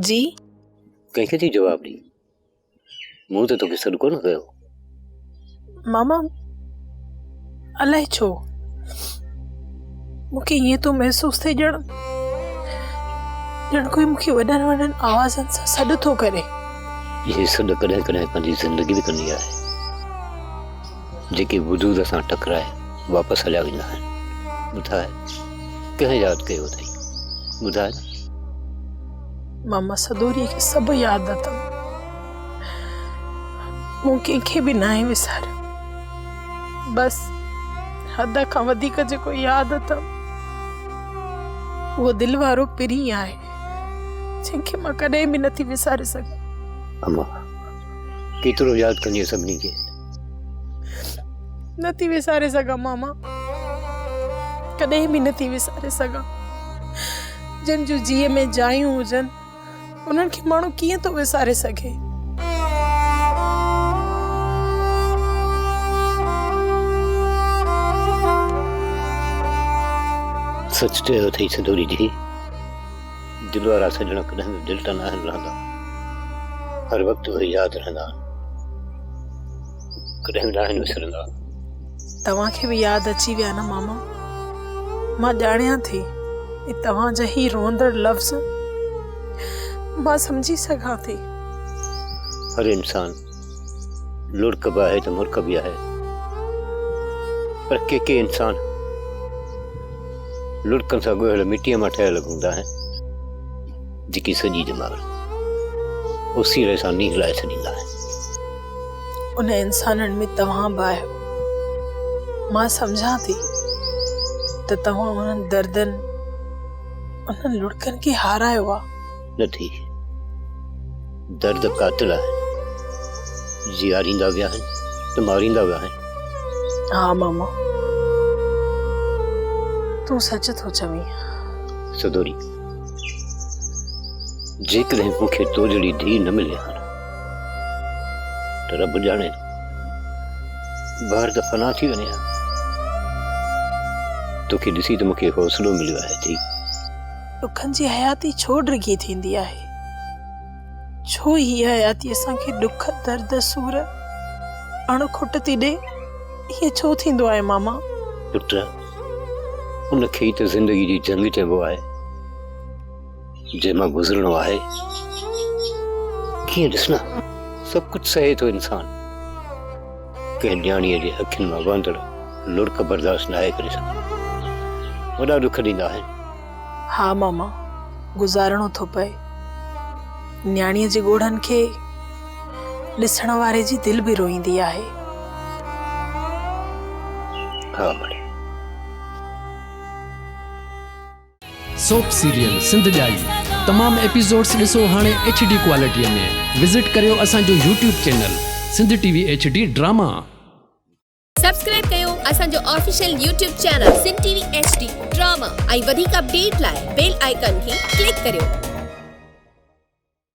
जी कंहिंखे थी जवाब ॾी? मूं त तोखे सॾु कोन कयो। मामा अलाए छो मूंखे ईअं थो महसूस थिए ॼण कोई मूंखे वॾनि वॾनि आवाज़नि सां सॾु थो करे। इहे सॾु कॾहिं कॾहिं पंहिंजी ज़िंदगी बि कंदी आहे। जेके वजूद सां टकराए वापसि हलिया वेंदा आहिनि। ॿुधाए कंहिं यादि कयो अथई? ॿुधाए। मामा सदोरीअ खे सभु यादि अथमि। मूं कंहिंखे बि न आहे विसारियो। बसि हद खां वधीक जेको यादि अथमि उहो दिलि वारो पिरी आहे जंहिंखे मां कॾहिं बि नथी विसारे सघां। अम्मा केतिरो यादि कंदी सभिनी खे? नथी विसारे सघां मामा, कॾहिं बि नथी विसारे सघां। जिन जूं जीअ में जायूं हुजनि उन्हनि खे माण्हू कीअं थो विसारे सघे। सच चयो अथई सदोरी जी। दिलि वारा सॼण कॾहिं बि दिलि त न रहंदा, हर वक़्तु उहे यादि रहंदा, कॾहिं बि न विसरंदा। तव्हांखे बि यादि अची विया न मामा? मां ॼाणियां थी तव्हांजा ही रोंदड़ लफ़्ज़ मां समझी सघां थी। हर इंसान लुड़क बि आहे त मुर्क बि आहे, पर के इंसान लुड़कनि सां ॻोहियल मिटीअ मां ठहियल हूंदा आहिनि जेकी सॼी दिमाग़ उसीरे सां नींहुं लाए छॾींदा आहिनि। उन इंसाननि में तव्हां बि आहियो। मां सम्झां थी त तव्हां उन्हनि दर्दनि उन्हनि लुड़कनि खे हारायो आहे। नथी, दर्द कातिल आहे, जीआरींदा विया आहिनि त मारींदा विया आहिनि। हा मामा तूं सच थो चवीं। सदोरी जेकॾहिं मूंखे तो जहिड़ी धीउ न मिले हां त रब ॼाणे ॿार त फना थी वञे हा। तोखे ॾिसी त मूंखे हौसलो मिलियो आहे थी। ॾुखनि जी हयाती छो ड्रिगी थींदी आहे? छो ही हयाती असांखे ॾुख दर्द सूर अणखुट थी ॾे? इहे छो थींदो आहे मामा? पुट उनखे ई त ज़िंदगी जी जंग चइबो आहे, जंहिंमां गुज़रणो आहे। कीअं ॾिस न, सभु कुझु सहे थो इंसान, कंहिं न्याणीअ जे अखियुनि मां वहंदड़ लुड़क बर्दाश्त न आहे करे सघंदो। वॾा दुख ॾींदा आहिनि। हा मामा गुज़ारणो थो पए। न्याणीअ जे ॻोढ़नि खे ॾिसण वारे जी दिलि बि रोईंदी आहे। हा भले। सोप सीरियल सिंध जाई तमाम एपिसोड्स ॾिसो हाणे HD क्वालिटीअ में। विज़िट करियो असांजो YouTube channel Sindh TV HD drama. Subscribe कयो असांजो official YouTube channel Sindh TV HD drama ऐं वधीक अपडेट लाइ बेल आइकन खे क्लिक करियो।